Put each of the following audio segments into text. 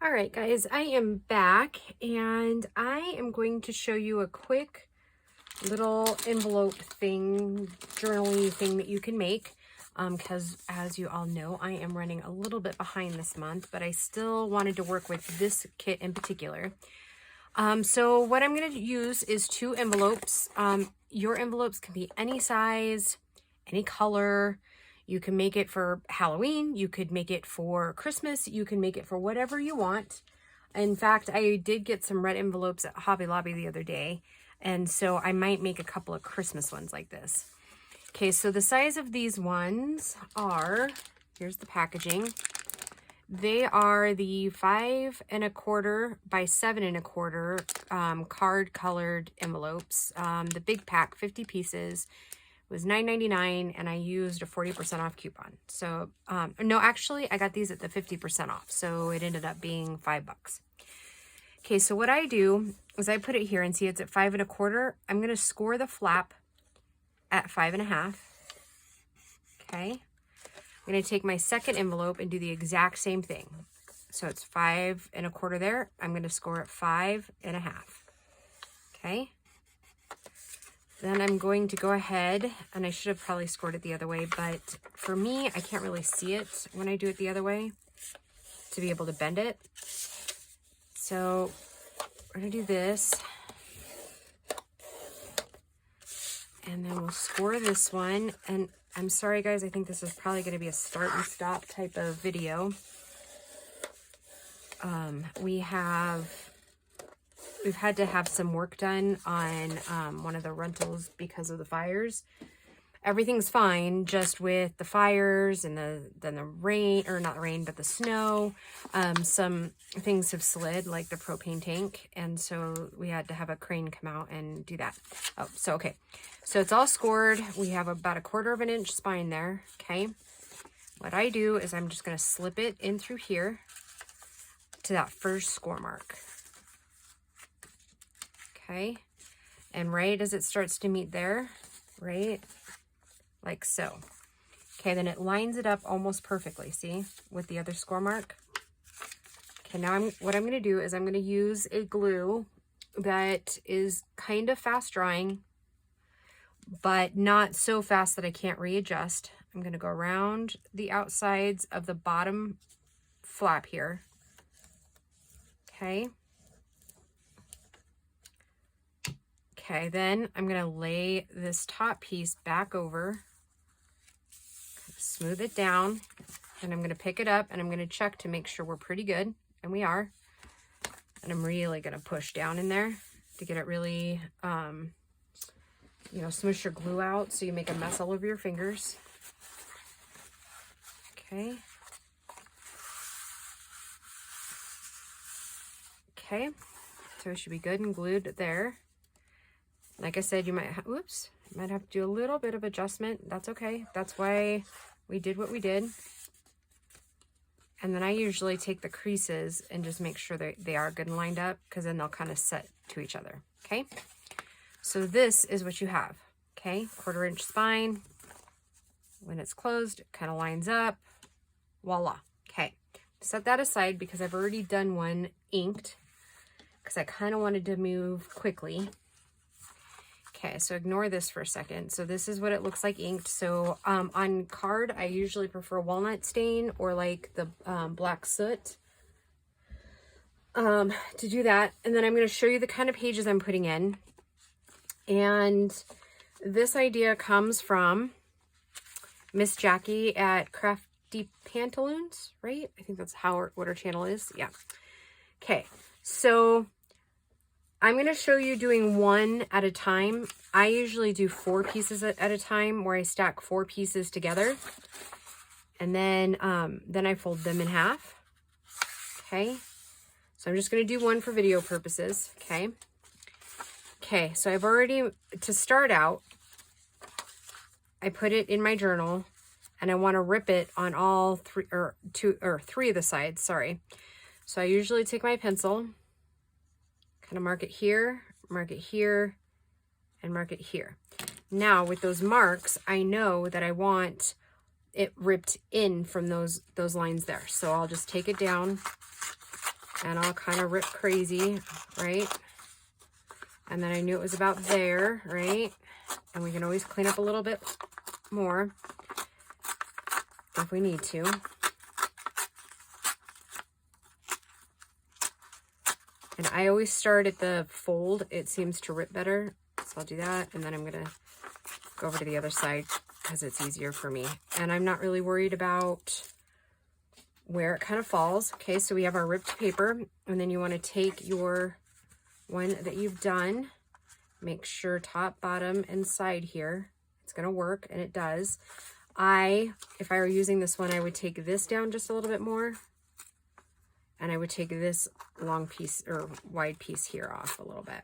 All right, guys, I am back and I am going to show you a quick little envelope thing, journaly thing that you can make. Because as you all know, I am running a little bit behind this month, but I still wanted to work with this kit in particular. So what I'm going to use is 2 envelopes. Your envelopes can be any size, any color. You can make it for Halloween. You could make it for Christmas. You can make it for whatever you want. In fact, I did get some red envelopes at Hobby Lobby the other day. And so I might make a couple of Christmas ones like this. Okay, so the size of these ones are, here's the packaging. They are the 5 1/4 by 7 1/4 card colored envelopes. The big pack, 50 pieces, was $9.99 and I used a 40% off coupon. So, no, actually I got these at the 50% off. So it ended up being $5. Okay, so what I do is I put it here and see it's at 5 1/4. I'm going to score the flap at 5 1/2. Okay. I'm going to take my second envelope and do the exact same thing. So it's 5 1/4 there. I'm going to score at 5 1/2. Okay. Then I'm going to go ahead, and I should have probably scored it the other way, but for me, I can't really see it when I do it the other way to be able to bend it. So we're going to do this. And then we'll score this one. And I'm sorry, guys, I think this is probably going to be a start and stop type of video. We've had to have some work done on one of the rentals because of the fires. Everything's fine, just with the fires and then the rain, or not rain, but the snow. Some things have slid, like the propane tank, and so we had to have a crane come out and do that. Oh, so okay. So it's all scored. We have about a 1/4 inch spine there, okay? What I do is I'm just going to slip it in through here to that first score mark. Okay, and right as it starts to meet there, right, like so. Okay, then it lines it up almost perfectly, see, with the other score mark. Okay, now what I'm going to do is I'm going to use a glue that is kind of fast drying, but not so fast that I can't readjust. I'm going to go around the outsides of the bottom flap here. Okay. Okay, then I'm going to lay this top piece back over, smooth it down, and I'm going to pick it up and I'm going to check to make sure we're pretty good, and we are. And I'm really going to push down in there to get it really, smush your glue out so you make a mess all over your fingers. Okay. Okay, so it should be good and glued there. Like I said, you might have to do a little bit of adjustment. That's okay. That's why we did what we did. And then I usually take the creases and just make sure that they are good and lined up, because then they'll kind of set to each other. Okay. So this is what you have. Okay. 1/4 inch spine. When it's closed, it kind of lines up. Voila. Okay. Set that aside because I've already done one inked, because I kind of wanted to move quickly. Okay, so ignore this for a second. So this is what it looks like inked. So on card, I usually prefer walnut stain or like the black soot to do that. And then I'm going to show you the kind of pages I'm putting in. And this idea comes from Miss Jackie at Crafty Pantaloons, right? I think that's what her channel is. Yeah. Okay, so I'm going to show you doing one at a time. I usually do 4 pieces at a time, where I stack 4 pieces together. And then I fold them in half. Okay. So I'm just going to do one for video purposes. Okay. Okay. So I've already, to start out, I put it in my journal and I want to rip it on all 3 of the sides. Sorry. So I usually take my pencil, kind of mark it here, and mark it here. Now with those marks, I know that I want it ripped in from those lines there. So I'll just take it down and I'll kind of rip crazy, right? And then I knew it was about there, right? And we can always clean up a little bit more if we need to. And I always start at the fold. It seems to rip better. So I'll do that. And then I'm going to go over to the other side because it's easier for me. And I'm not really worried about where it kind of falls. Okay, so we have our ripped paper. And then you want to take your one that you've done. Make sure top, bottom, and side here. It's going to work, and it does. If I were using this one, I would take this down just a little bit more. And I would take this long piece or wide piece here off a little bit.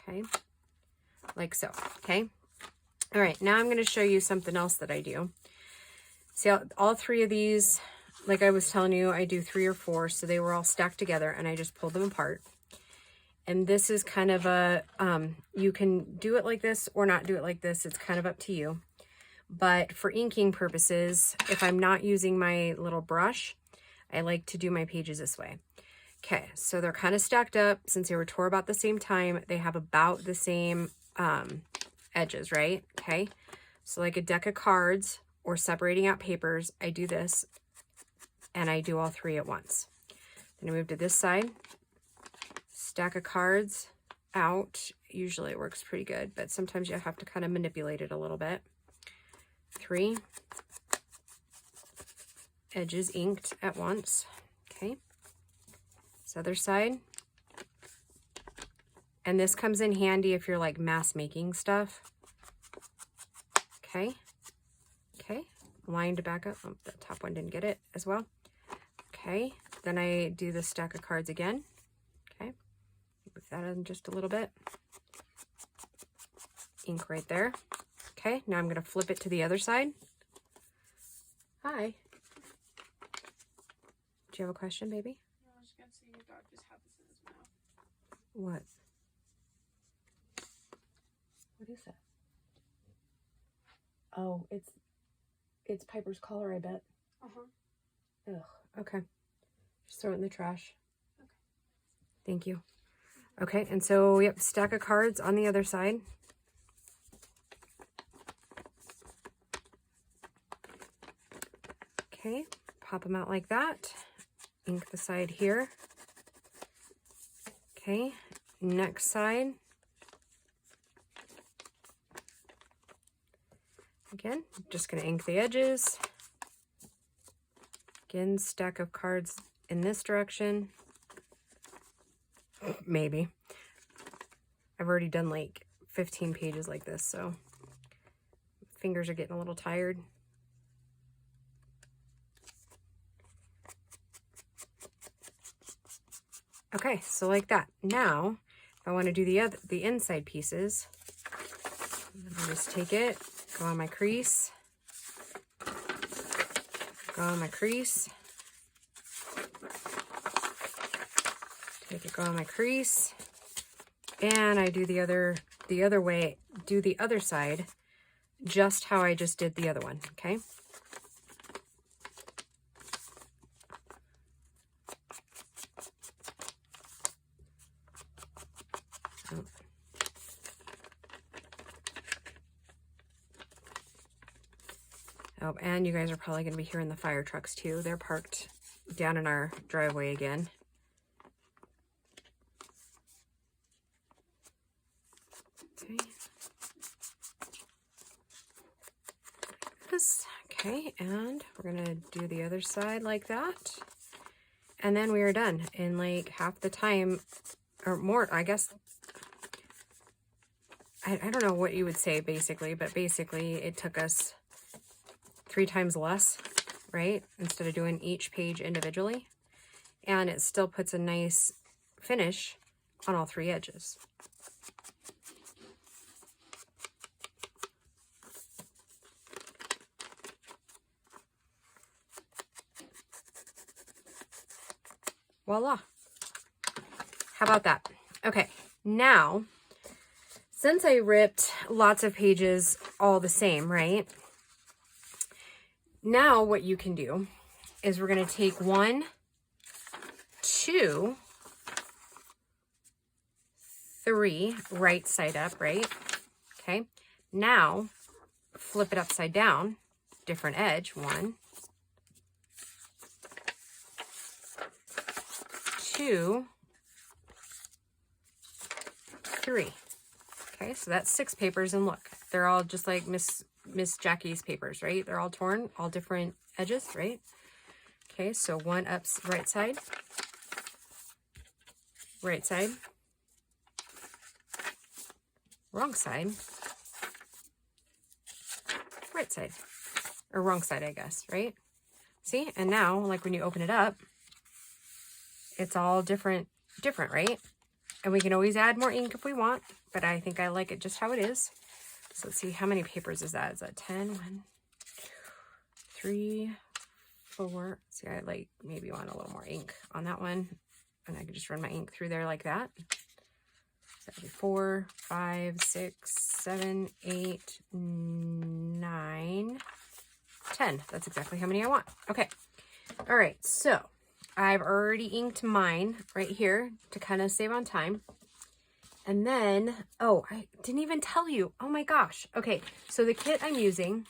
Okay, like so. Okay. All right, now I'm going to show you something else that I do. See, all three of these, like I was telling you, I do 3 or 4, so they were all stacked together, and I just pulled them apart. And this is kind of a, you can do it like this or not do it like this. It's kind of up to you. But for inking purposes, if I'm not using my little brush, I like to do my pages this way. Okay, so they're kind of stacked up. Since they were tore about the same time, they have about the same edges, right? Okay, so like a deck of cards or separating out papers, I do this, and I do all 3 at once. Then I move to this side, stack of cards out. Usually it works pretty good, but sometimes you have to kind of manipulate it a little bit. 3 edges inked at once. Okay, this other side. And this comes in handy if you're like mass making stuff. Okay, okay, line to back up. Oh, the top one didn't get it as well. Okay, then I do the stack of cards again. Okay, move that in just a little bit. Ink right there. Okay, now I'm going to flip it to the other side. Hi. Do you have a question, baby? No, I was going to say your dog just had this in his mouth. What? What is that? Oh, it's Piper's collar, I bet. Uh-huh. Ugh, okay. Just throw it in the trash. Okay. Thank you. Okay, and so, yep, stack of cards on the other side. Okay, pop them out like that. Ink the side here. Okay, next side. Again, just going to ink the edges. Again, stack of cards in this direction. Maybe. I've already done like 15 pages like this, so fingers are getting a little tired. Okay, so like that. Now, if I want to do the inside pieces, I'll just take it, go on my crease, go on my crease, take it, go on my crease, and I do the other way, do the other side, just how I just did the other one, okay? Oh, and you guys are probably going to be hearing the fire trucks too. They're parked down in our driveway again. Okay. Okay, and we're going to do the other side like that. And then we are done in like half the time, or more, I guess. I don't know what you would say basically, but basically it took us 3 times less, right? Instead of doing each page individually. And it still puts a nice finish on all 3 edges. Voila. How about that? Okay, now, since I ripped lots of pages all the same, right? Now what you can do is we're going to take 1, 2, 3, right side up, right? Okay. Now, flip it upside down, different edge. 1, 2, 3. Okay, so that's 6 papers, and look, they're all just like Miss Jackie's papers, right? They're all torn, all different edges, right? Okay, so 1 up right side, right side, wrong side, right side, or wrong side, I guess, right? See, and now, like when you open it up, it's all different, right? And we can always add more ink if we want, but I think I like it just how it is. So let's see, how many papers is that? Is that 10? 1, 2, 3, 4. See, I like maybe want a little more ink on that one, and I can just run my ink through there like that. So that'd be 4, 5, 6, 7, 8, 9, 10. That's exactly how many I want. Okay. All right. So I've already inked mine right here to kind of save on time. And then, oh, I didn't even tell you. Oh my gosh. Okay. So the kit I'm using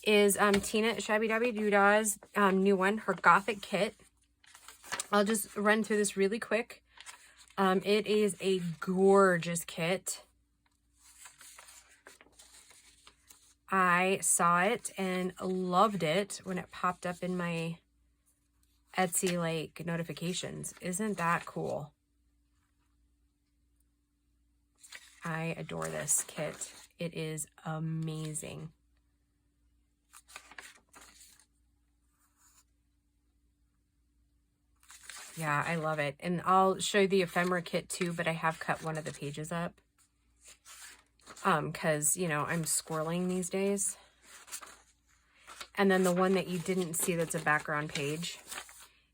is Tina at Shabbydabbydooddah's new one, her Gothic kit. I'll just run through this really quick. It is a gorgeous kit. I saw it and loved it when it popped up in my Etsy like notifications. Isn't that cool? I adore this kit. It is amazing. Yeah, I love it. And I'll show you the ephemera kit too, but I have cut one of the pages up. Because, you know, I'm squirreling these days. And then the one that you didn't see that's a background page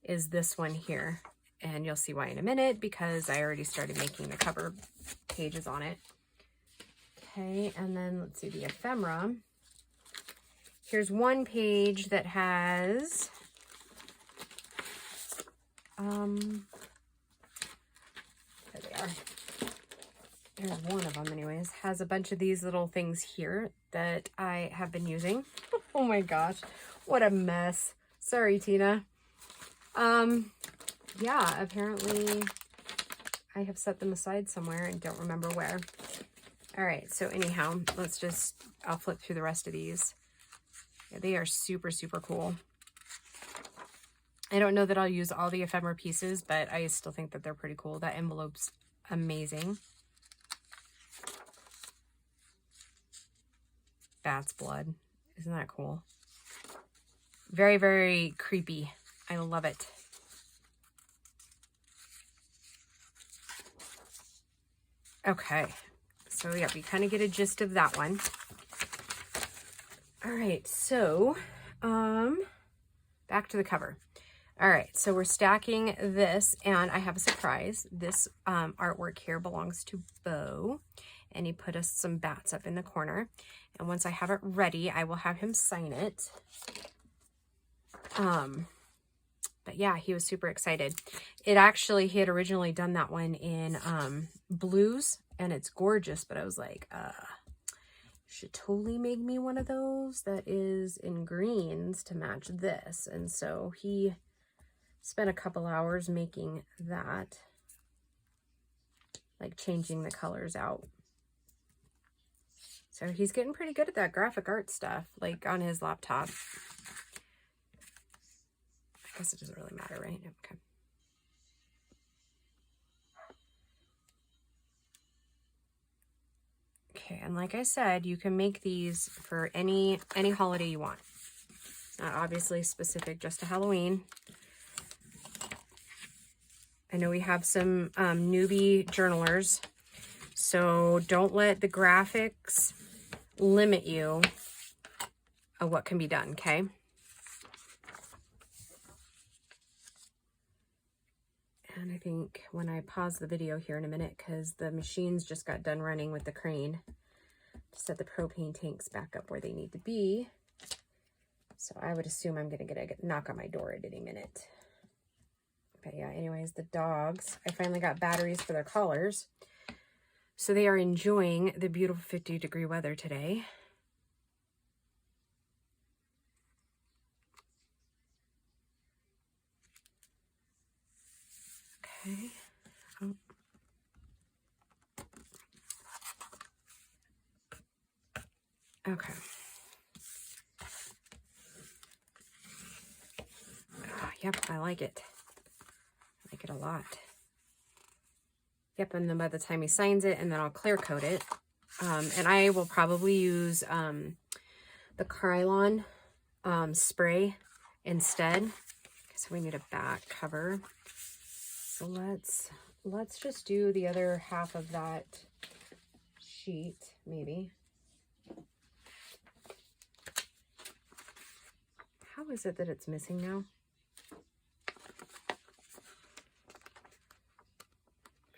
is this one here. And you'll see why in a minute, because I already started making the cover pages on it. Okay, and then let's see the ephemera. Here's one page that has... there they are. There's one of them anyways. Has a bunch of these little things here that I have been using. Oh my gosh, what a mess. Sorry, Tina. Yeah, apparently I have set them aside somewhere and don't remember where. All right, so anyhow, I'll flip through the rest of these. Yeah, they are super, super cool. I don't know that I'll use all the ephemera pieces, but I still think that they're pretty cool. That envelope's amazing. Bat's blood. Isn't that cool? Very, very creepy. I love it. Okay. So yeah, we kind of get a gist of that one. All right. So, back to the cover. All right, so we're stacking this, and I have a surprise. This artwork here belongs to Bo, and he put us some bats up in the corner. And once I have it ready, I will have him sign it. But yeah, he was super excited. He had originally done that one in blues, and it's gorgeous, but I was like, should totally make me one of those that is in greens to match this. And so he spent a couple hours making that, like changing the colors out. So he's getting pretty good at that graphic art stuff, like on his laptop. I guess it doesn't really matter, right? Okay. Okay, and like I said, you can make these for any holiday you want. Not obviously specific just to Halloween. I know we have some newbie journalers, so don't let the graphics limit you of what can be done, okay? And I think when I pause the video here in a minute, because the machines just got done running with the crane to set the propane tanks back up where they need to be. So I would assume I'm going to get a knock on my door at any minute. But yeah, anyways, the dogs, I finally got batteries for their collars. So they are enjoying the beautiful 50-degree weather today. Okay. Oh. Okay. Oh, yep, I like it. I like it a lot. Yep, and then by the time he signs it, and then I'll clear coat it. And I will probably use the Krylon spray instead. So we need a back cover. So let's just do the other half of that sheet, maybe. How is it that it's missing now?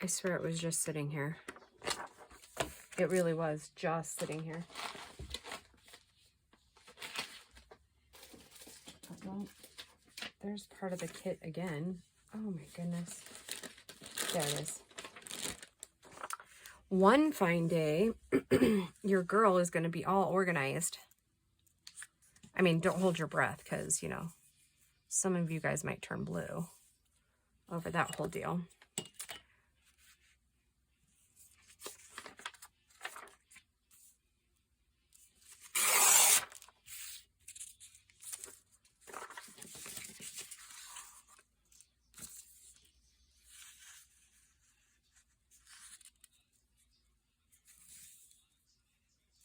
I swear it was just sitting here. It really was just sitting here. Well, there's part of the kit again. Oh my goodness. There it is. One fine day, your girl is going to be all organized. I mean, don't hold your breath because, you know, some of you guys might turn blue over that whole deal.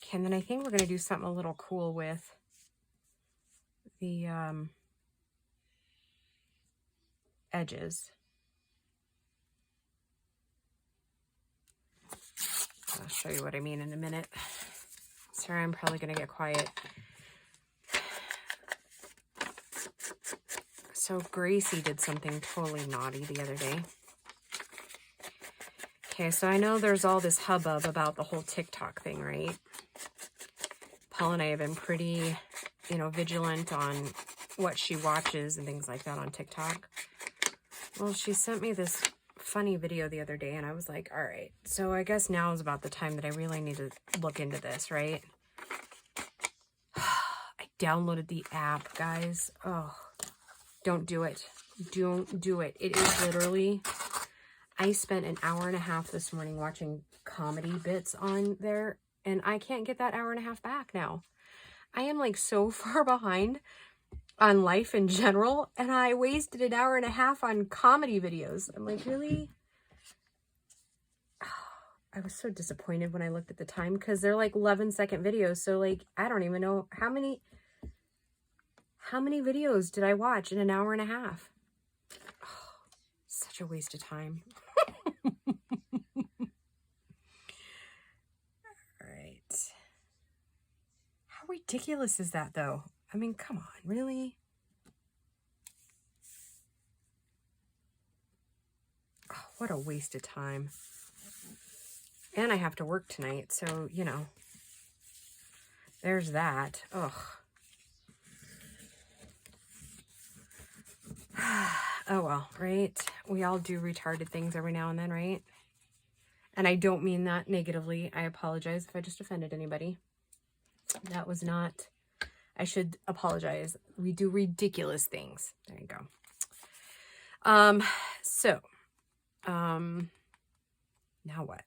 Okay, and then I think we're going to do something a little cool with the edges. I'll show you what I mean in a minute. Sorry, I'm probably going to get quiet. So Gracie did something totally naughty the other day. Okay, so I know there's all this hubbub about the whole TikTok thing, right? Paul and I have been pretty, you know, vigilant on what she watches and things like that on TikTok. Well, she sent me this funny video the other day, and I was like, all right, so I guess now is about the time that I really need to look into this, right? I downloaded the app, guys. Oh, don't do it. Don't do it. It is literally, I spent an hour and a half this morning watching comedy bits on there, and I can't get that hour and a half back now. I am like so far behind on life in general, and I wasted an hour and a half on comedy videos. I'm like, really? I was so disappointed when I looked at the time because they're like 11-second videos. So like, I don't even know how many videos did I watch in an hour and a half? Oh, such a waste of time. All right. How ridiculous is that though? I mean, come on, really? Oh, what a waste of time. And I have to work tonight, so, you know, there's that. Ugh. Oh, well, right? We all do retarded things every now and then, right? And I don't mean that negatively. I apologize if I just offended anybody. That was not... I should apologize. We do ridiculous things. There you go. Now what?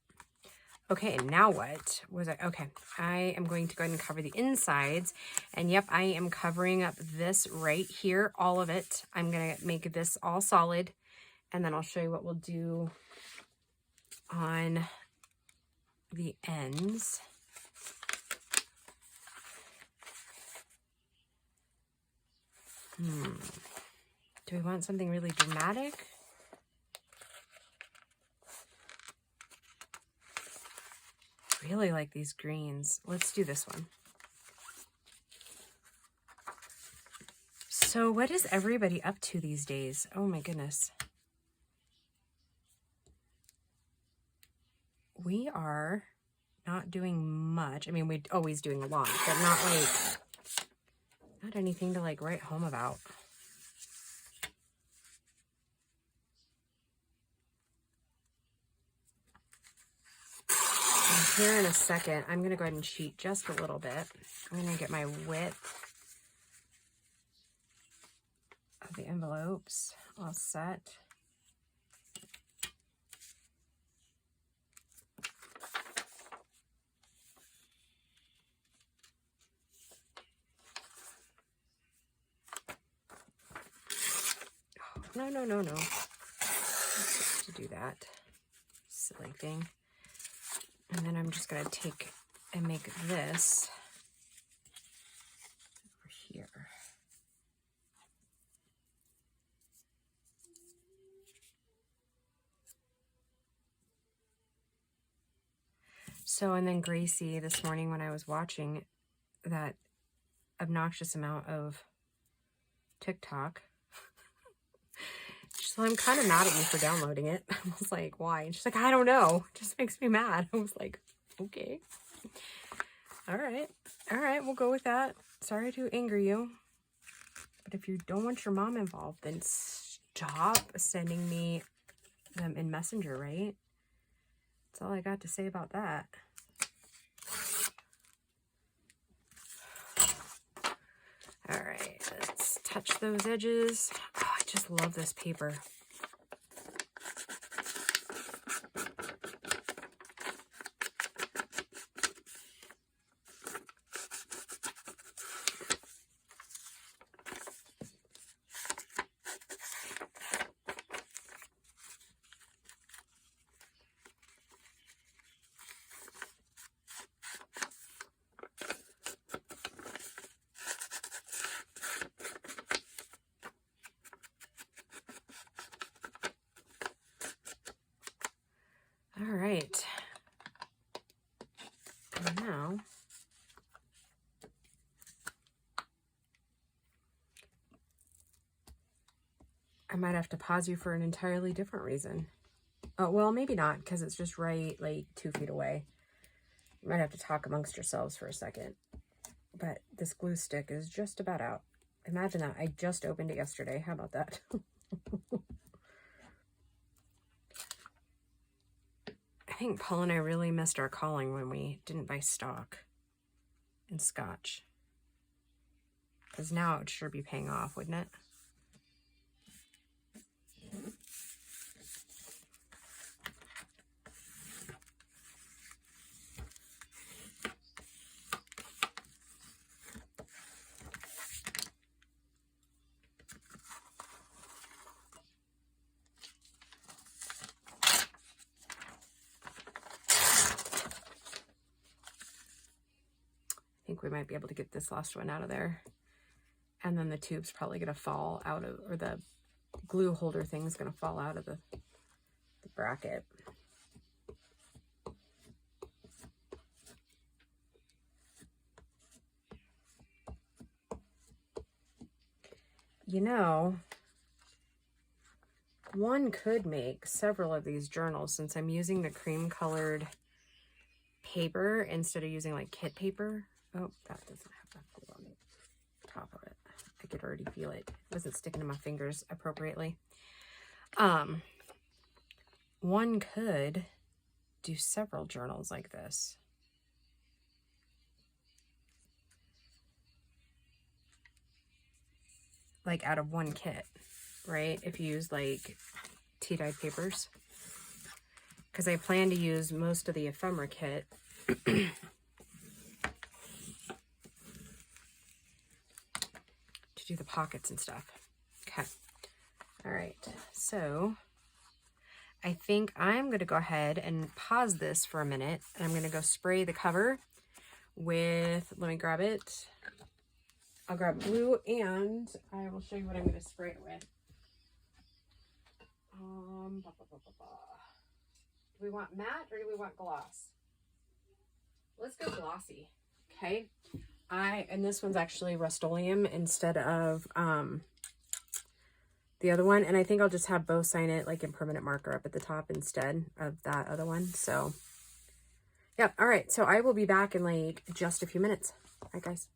Okay, now what was I? Okay, I am going to go ahead and cover the insides. And yep, I am covering up this right here, all of it. I'm going to make this all solid. And then I'll show you what we'll do on the ends. Do we want something really dramatic? I really like these greens. Let's do this one. So what is everybody up to these days? Oh my goodness. We are not doing much. I mean, we're always doing a lot, but not anything to like write home about. here in a second, I'm going to go ahead and cheat just a little bit. I'm going to get my width of the envelopes all set. No, no, no, no. To do that. Silly thing. And then I'm just going to take and make this over here. So, and then Gracie this morning when I was watching that obnoxious amount of TikTok, she's like, I'm kind of mad at you for downloading it. I was like, why? And she's like, I don't know. It just makes me mad. I was like, okay. All right. All right. We'll go with that. Sorry to anger you. But if you don't want your mom involved, then stop sending me them in Messenger, right? That's all I got to say about that. All right. Let's touch those edges. Oh, I just love this paper. All right. And now I might have to pause you for an entirely different reason. Oh, well, maybe not, because it's just right like 2 feet away. You might have to talk amongst yourselves for a second. But this glue stick is just about out. Imagine that. I just opened it yesterday. How about that? I think Paul and I really missed our calling when we didn't buy stock in Scotch. Because now it would sure be paying off, wouldn't it? I think we might be able to get this last one out of there. And then the tube's probably going to fall out of, or the glue holder thing's going to fall out of the bracket. You know, one could make several of these journals since I'm using the cream colored paper instead of using like kit paper. Oh, that doesn't have that glue on the top of it. I could already feel it. It wasn't sticking to my fingers appropriately. One could do several journals like this. Like out of one kit, right? If you use like tea-dyed papers. Because I plan to use most of the ephemera kit to do the pockets and stuff. Okay. All right. So I think I'm going to go ahead and pause this for a minute. And I'm going to go spray the cover with, let me grab it. I'll grab blue and I will show you what I'm going to spray it with. Do we want matte or do we want gloss? Let's go glossy. Okay. And this one's actually Rust-Oleum instead of the other one. And I think I'll just have Bo sign it like in permanent marker up at the top instead of that other one. So yeah. All right. So I will be back in like just a few minutes. All right, guys.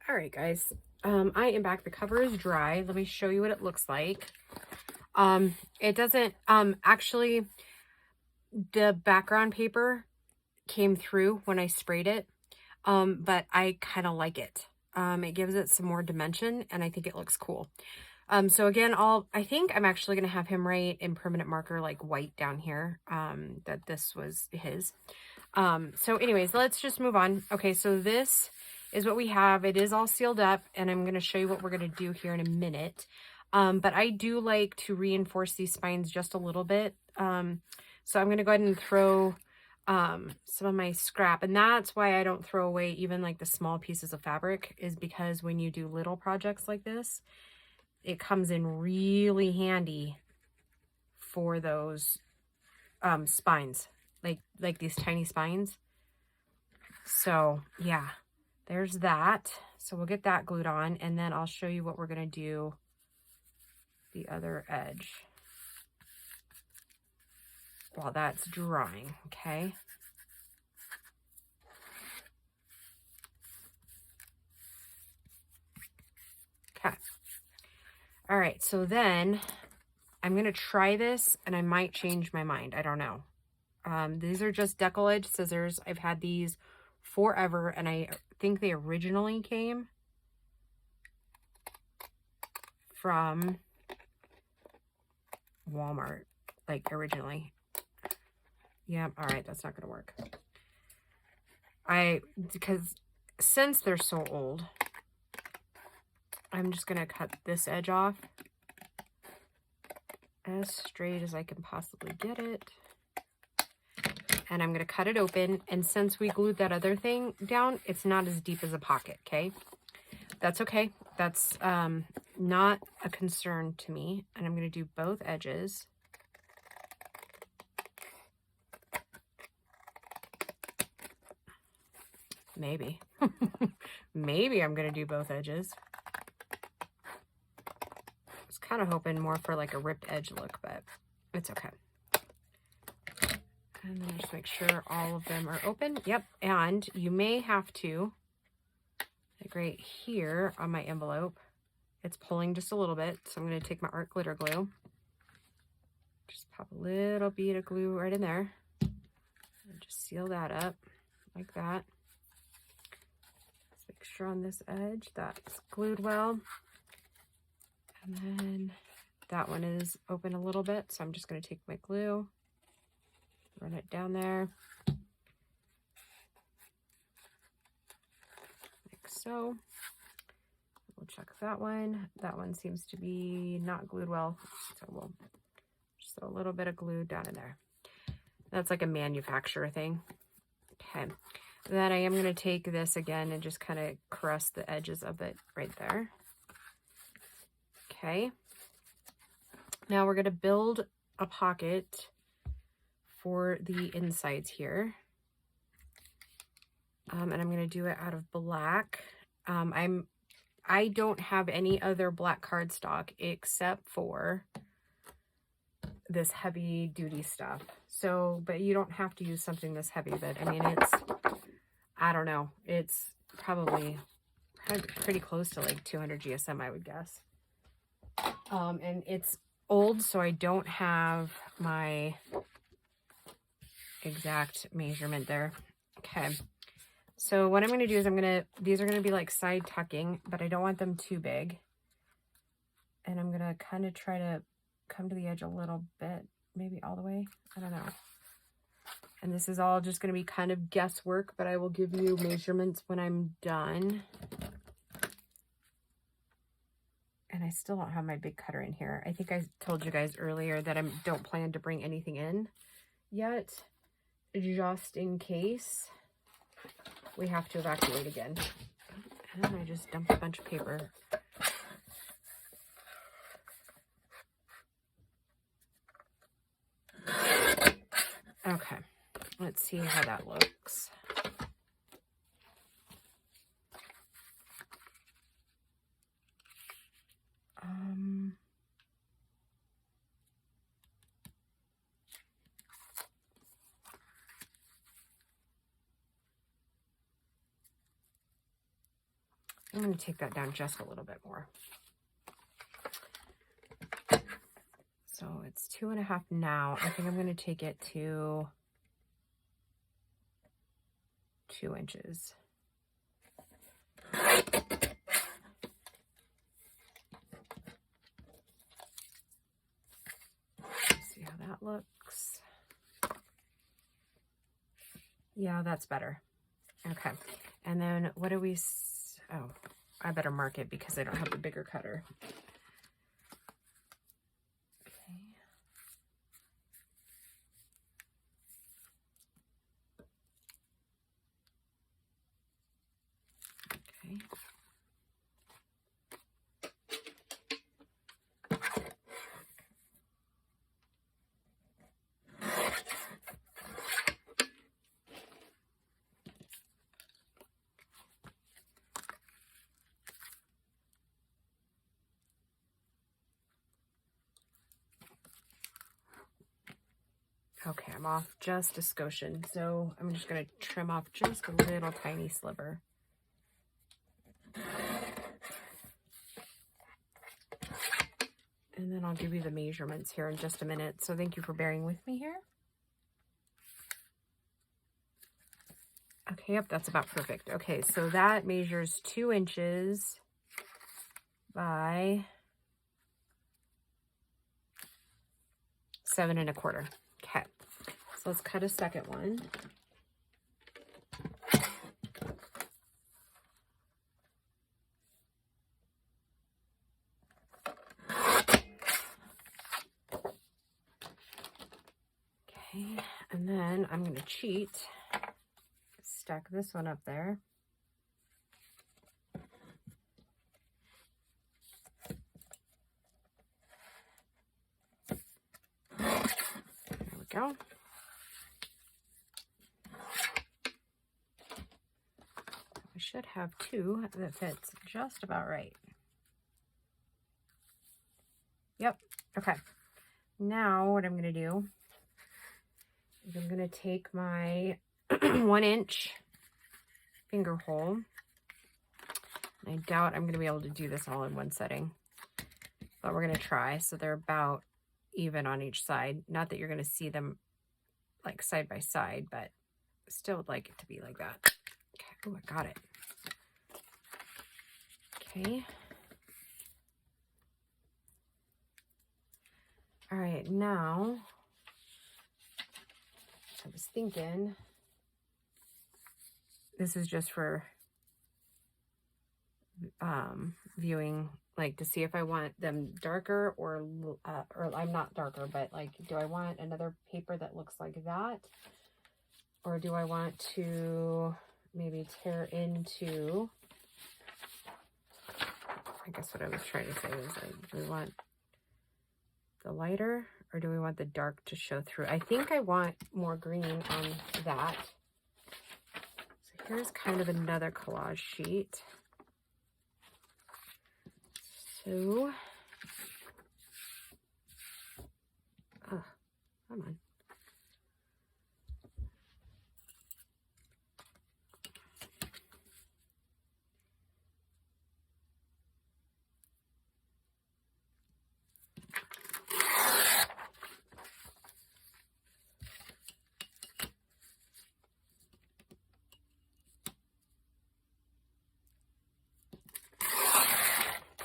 All right, guys. I am back. The cover is dry. Let me show you what it looks like. It doesn't, actually, the background paper came through when I sprayed it, but I kind of like it. It gives it some more dimension, and I think it looks cool. So again, I think I'm actually going to have him write in permanent marker, like white down here, that this was his. So anyways, let's just move on. Okay, so this is what we have. It is all sealed up, and I'm going to show you what we're going to do here in a minute. But I do like to reinforce these spines just a little bit. So I'm going to go ahead and throw some of my scrap, and that's why I don't throw away even like the small pieces of fabric, is because when you do little projects like this, it comes in really handy for those spines, like these tiny spines. So yeah, there's that. So we'll get that glued on, and then I'll show you what we're going to do the other edge while that's drying. Okay. Okay. All right, so then I'm going to try this, and I might change my mind. I don't know. These are just decal edge scissors. I've had these forever, and I think they originally came from Walmart, like originally. Yeah, all right, that's not going to work. Because since they're so old, I'm just going to cut this edge off as straight as I can possibly get it. And I'm going to cut it open. And since we glued that other thing down, it's not as deep as a pocket, okay? That's okay. That's not a concern to me. And I'm going to do both edges. Maybe. Maybe I'm going to do both edges. I was kind of hoping more for like a ripped edge look, but it's okay. And then just make sure all of them are open. Yep. And you may have to, like right here on my envelope, it's pulling just a little bit. So I'm going to take my art glitter glue. Just pop a little bead of glue right in there. And just seal that up like that. Just make sure on this edge that's glued well. And then that one is open a little bit. So I'm just going to take my glue, run it down there, like so. We'll check that one. That one seems to be not glued well, so we'll just throw a little bit of glue down in there. That's like a manufacturer thing. Okay. Then I am going to take this again and just kind of caress the edges of it right there. Okay. Now we're going to build a pocket for the insides here. And I'm going to do it out of black. I don't have any other black cardstock except for this heavy duty stuff. So, but you don't have to use something this heavy, but I mean, I don't know. It's probably pretty close to like 200 GSM, I would guess. And it's old, so I don't have my exact measurement there. Okay. So what I'm going to do is these are going to be like side tucking, but I don't want them too big. And I'm going to kind of try to come to the edge a little bit, maybe all the way. I don't know. And this is all just going to be kind of guesswork, but I will give you measurements when I'm done. And I still don't have my big cutter in here. I think I told you guys earlier that I don't plan to bring anything in yet, just in case we have to evacuate again. And I just dumped a bunch of paper. Okay, let's see how that looks. I'm going to take that down just a little bit more. So it's 2.5 now. I think I'm going to take it to 2 inches. See how that looks. Yeah, that's better. Okay. And then what do we, oh, I better mark it because I don't have the bigger cutter. Okay. Okay, I'm off just a skoshn, so I'm just going to trim off just a little tiny sliver. And then I'll give you the measurements here in just a minute. So thank you for bearing with me here. Okay, yep, that's about perfect. Okay, so that measures 2 inches by 7 1/4. Okay, so let's cut a second one. Okay, and then I'm going to cheat. Stack this one up there. There we go. I should have 2 that fits just about right. Yep. Okay. Now what I'm going to do is I'm going to take my 1 inch finger hole. I doubt I'm going to be able to do this all in one setting, but we're going to try. So they're about even on each side. Not that you're going to see them like side by side, but still would like it to be like that. Okay. Oh, I got it. Okay. All right, now I was thinking this is just for viewing, like to see if I want them darker or I'm not darker, but like, do I want another paper that looks like that? Or do I want to maybe tear into, I guess what I was trying to say is like, do we want the lighter or do we want the dark to show through? I think I want more green on that. So here's kind of another collage sheet. So, oh, come on.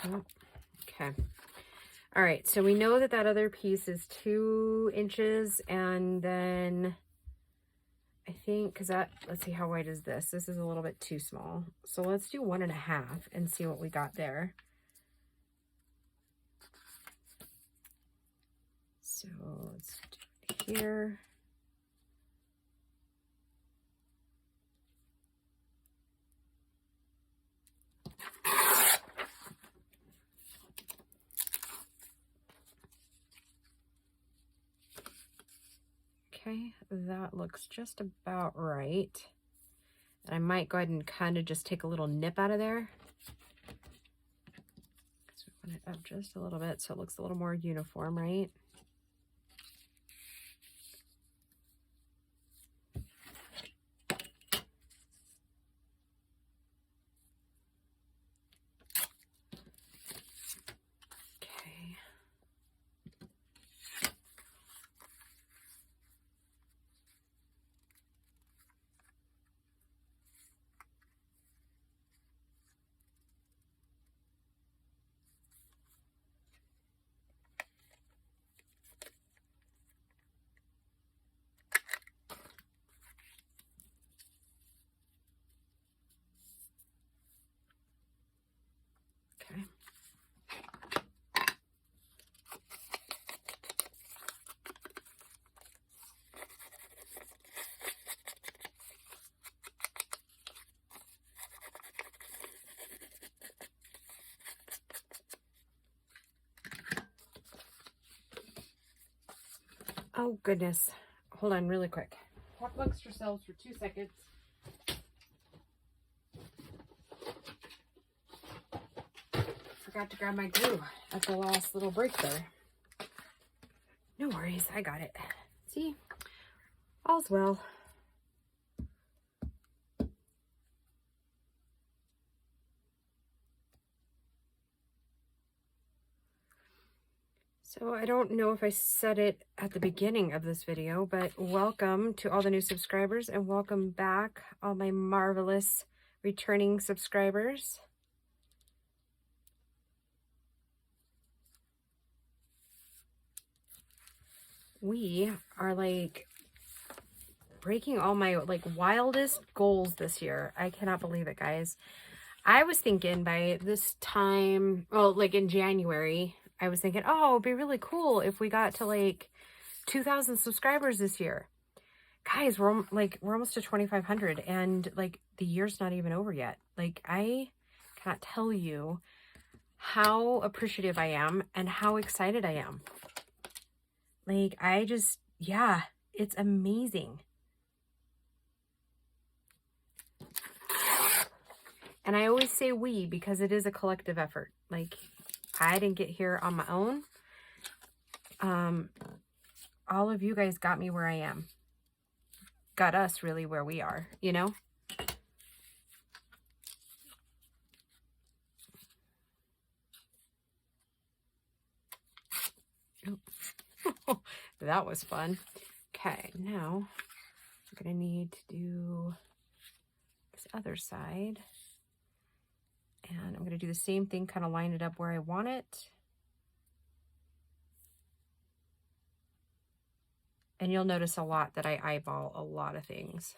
Oh, okay. All right. So we know that that other piece is 2 inches. And then I think, because that, let's see, how wide is this? This is a little bit too small. So let's do 1 1/2 and see what we got there. So let's do it here. Okay, that looks just about right. And I might go ahead and kind of just take a little nip out of there. So we want it up just a little bit so it looks a little more uniform, right? Okay. Oh, goodness. Hold on really quick. Talk amongst yourselves for 2 seconds. Forgot to grab my glue at the last little break there. No worries, I got it. See? All's well. So I don't know if I said it at the beginning of this video, but welcome to all the new subscribers and welcome back all my marvelous returning subscribers. We are like breaking all my like wildest goals this year. I cannot believe it, guys. I was thinking by this time, well, like in January, I was thinking, oh, it'd be really cool if we got to like 2,000 subscribers this year. Guys, we're almost to 2,500 and like the year's not even over yet. Like I cannot tell you how appreciative I am and how excited I am. Like I just, yeah, it's amazing. And I always say we because it is a collective effort. Like I didn't get here on my own. All of you guys got me where I am. Got us really where we are, you know? That was fun. Okay, now I'm gonna need to do this other side. And I'm gonna do the same thing, kind of line it up where I want it. And you'll notice a lot that I eyeball a lot of things.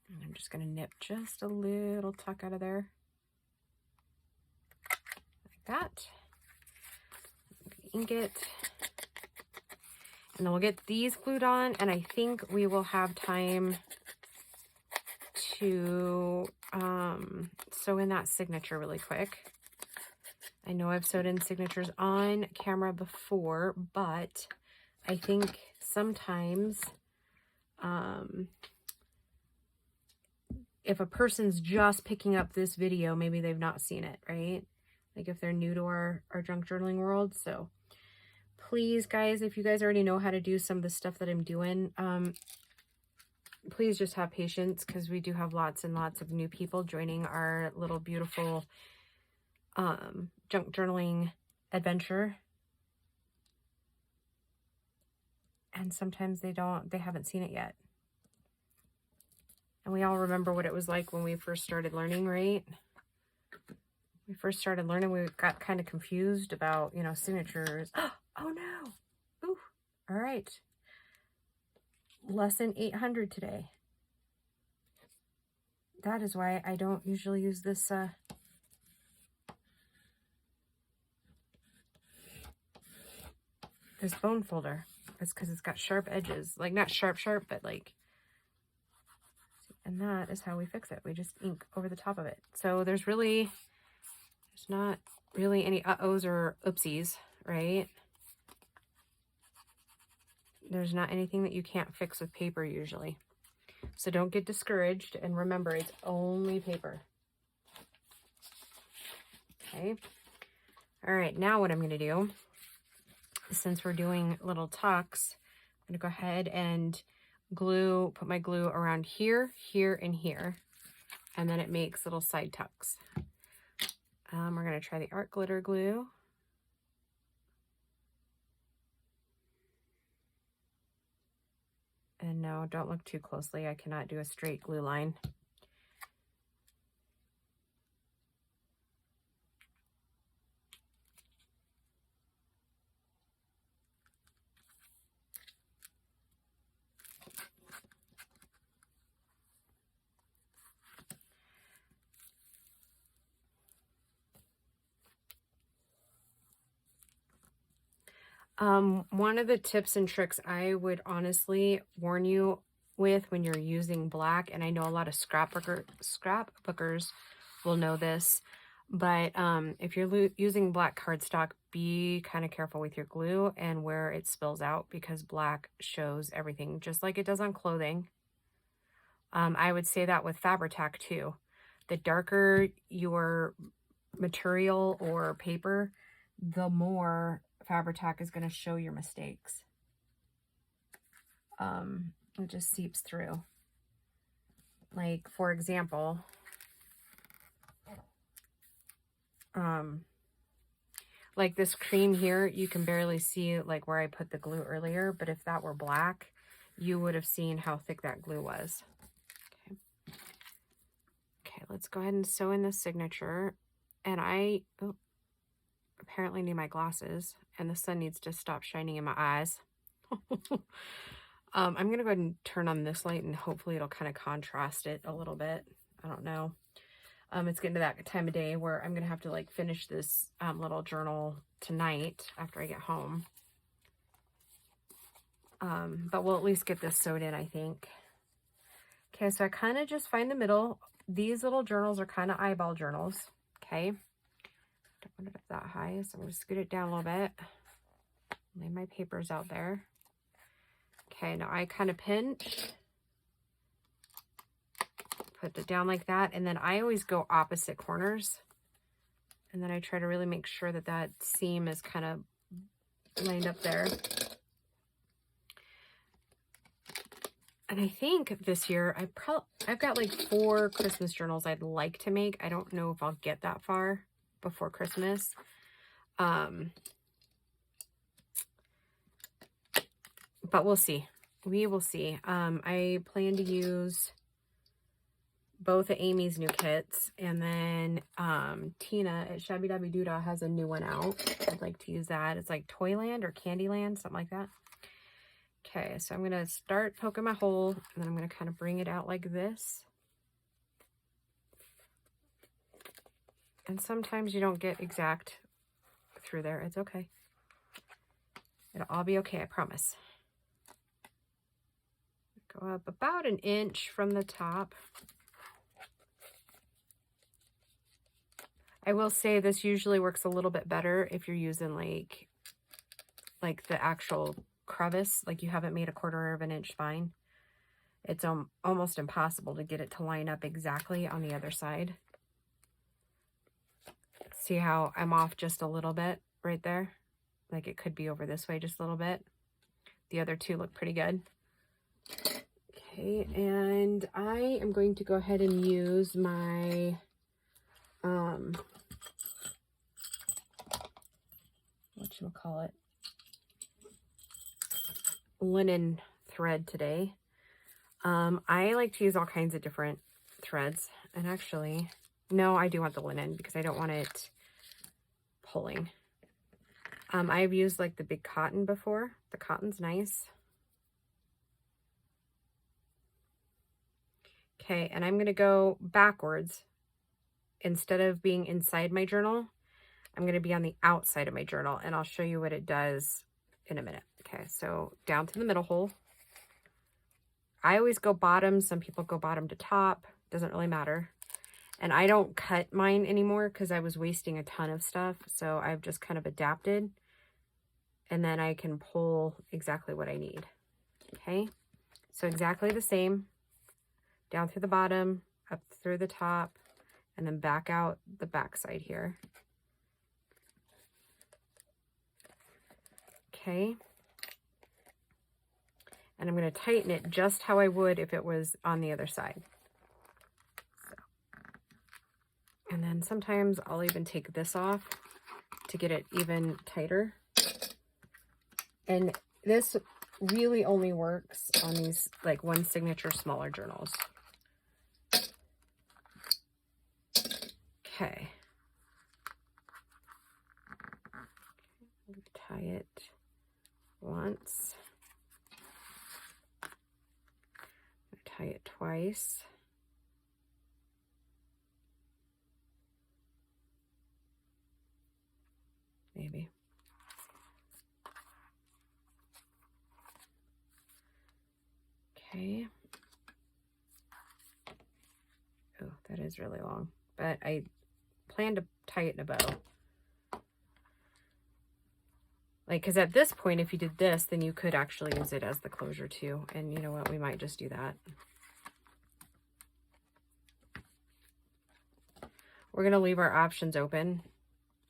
And I'm just gonna nip just a little tuck out of there. Like that. Ink it. And then we'll get these glued on, and I think we will have time to sew in that signature really quick. I know I've sewed in signatures on camera before, but I think sometimes if a person's just picking up this video, maybe they've not seen it, right? Like if they're new to our junk journaling world. So please, guys, if you guys already know how to do some of the stuff that I'm doing, please just have patience because we do have lots and lots of new people joining our little beautiful junk journaling adventure. And sometimes they haven't seen it yet. And we all remember what it was like when we first started learning, right? We first started learning, we got kind of confused about, you know, signatures. Oh no. Ooh. All right. Lesson 800 today. That is why I don't usually use this this bone folder. It's because it's got sharp edges. Like not sharp, but like, and that is how we fix it. We just ink over the top of it. So there's not really any uh-ohs or oopsies, right? There's not anything that you can't fix with paper usually. So don't get discouraged. And remember, it's only paper. Okay. All right. Now what I'm going to do, since we're doing little tucks, I'm going to go ahead and put my glue around here, here, and here. And then it makes little side tucks. We're going to try the art glitter glue. And no, don't look too closely. I cannot do a straight glue line. One of the tips and tricks I would honestly warn you with when you're using black, and I know a lot of scrapbookers will know this, but if you're using black cardstock, be kind of careful with your glue and where it spills out, because black shows everything just like it does on clothing. I would say that with Fabri-Tac too. The darker your material or paper, the more Fabri-Tac is going to show your mistakes. It just seeps through. Like, for example, like this cream here, you can barely see like where I put the glue earlier, but if that were black, you would have seen how thick that glue was. Okay, let's go ahead and sew in the signature. And I apparently need my glasses, and the sun needs to stop shining in my eyes. I'm going to go ahead and turn on this light, and hopefully it'll kind of contrast it a little bit. I don't know. It's getting to that time of day where I'm going to have to like finish this little journal tonight after I get home. But we'll at least get this sewed in, I think. Okay, so I kind of just find the middle. These little journals are kind of eyeball journals. Okay. Don't want it up that high, so I'm going to scoot it down a little bit. Lay my papers out there. Okay, now I kind of pinch. Put it down like that, and then I always go opposite corners. And then I try to really make sure that that seam is kind of lined up there. And I think this year, I've got like 4 Christmas journals I'd like to make. I don't know if I'll get that far before Christmas. But we'll see. We will see. I plan to use both of Amy's new kits, and then Tina at Shabbydabbydoodah has a new one out. I'd like to use that. It's like Toyland or Candyland, something like that. Okay, so I'm going to start poking my hole, and then I'm going to kind of bring it out like this. And sometimes you don't get exact through there. It's okay. It'll all be okay, I promise. Go up about 1 inch from the top. I will say this usually works a little bit better if you're using like the actual crevice, like you haven't made a 1/4 of an inch spine. It's almost impossible to get it to line up exactly on the other side. See how I'm off just a little bit right there? Like it could be over this way just a little bit. The other 2 look pretty good. Okay, and I am going to go ahead and use my whatchamacallit, linen thread today. I like to use all kinds of different threads, and actually, no, I do want the linen because I don't want it pulling. I've used like the big cotton before. The cotton's nice. Okay, and I'm going to go backwards. Instead of being inside my journal, I'm going to be on the outside of my journal, and I'll show you what it does in a minute. Okay, so down to the middle hole. I always go bottom. Some people go bottom to top. Doesn't really matter. And I don't cut mine anymore because I was wasting a ton of stuff. So I've just kind of adapted. And then I can pull exactly what I need. Okay, so exactly the same. Down through the bottom, up through the top, and then back out the back side here. Okay. And I'm going to tighten it just how I would if it was on the other side. So. And then sometimes I'll even take this off to get it even tighter. And this really only works on these like 1 signature smaller journals. Okay. Tie it once. Tie it twice. Maybe. Okay. Oh, that is really long, but I plan to tie it in a bow. Like, because at this point, if you did this, then you could actually use it as the closure too. And you know what? We might just do that. We're going to leave our options open,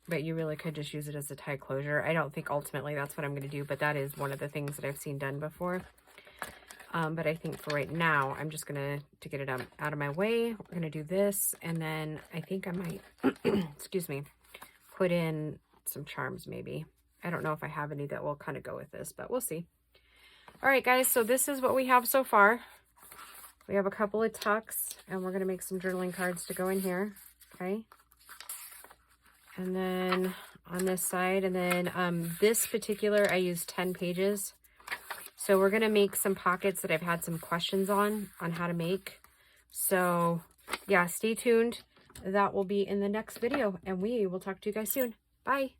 but you really could just use it as a tie closure. I don't think ultimately that's what I'm going to do, but that is one of the things that I've seen done before. But I think for right now, I'm just going to get it out of my way. We're going to do this. And then I think I might, excuse me, put in some charms maybe. I don't know if I have any that will kind of go with this, but we'll see. All right, guys. So this is what we have so far. We have a couple of tucks, and we're going to make some journaling cards to go in here. Okay. And then on this side, and then this particular, I used 10 pages. So we're going to make some pockets that I've had some questions on how to make. So yeah, stay tuned. That will be in the next video, and we will talk to you guys soon. Bye.